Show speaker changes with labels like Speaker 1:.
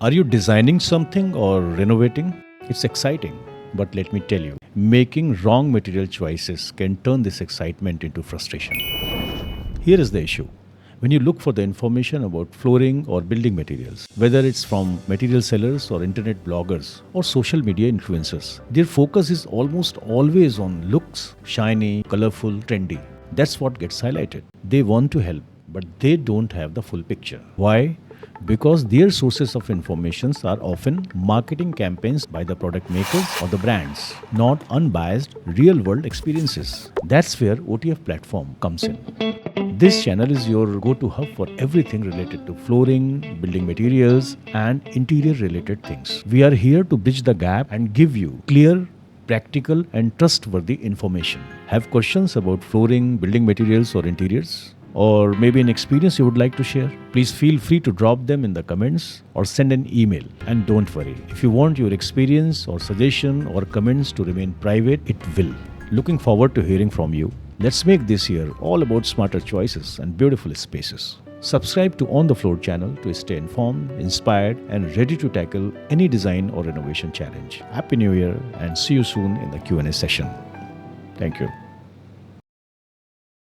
Speaker 1: Are you designing something or renovating? It's exciting, but let me tell you, making wrong material choices can turn this excitement into frustration. Here is the issue. When you look for the information about flooring or building materials, whether it's from material sellers or internet bloggers or social media influencers, their focus is almost always on looks, shiny, colorful, trendy. That's what gets highlighted. They want to help, but they don't have the full picture. Why? Because their sources of information are often marketing campaigns by the product makers or the brands, not unbiased real world experiences. That's where OTF platform comes in. This channel is your go-to hub for everything related to flooring, building materials, and interior related things. We are here to bridge the gap and give you clear, practical, and trustworthy information. Have questions about flooring, building materials, or interiors? Or maybe an experience you would like to share? Please feel free to drop them in the comments or send an email. And don't worry, if you want your experience or suggestion or comments to remain private, it will. Looking forward to hearing from you. Let's make this year all about smarter choices and beautiful spaces. Subscribe to On the Floor channel to stay informed, inspired, and ready to tackle any design or renovation challenge. Happy New Year and see you soon in the Q&A session. Thank you.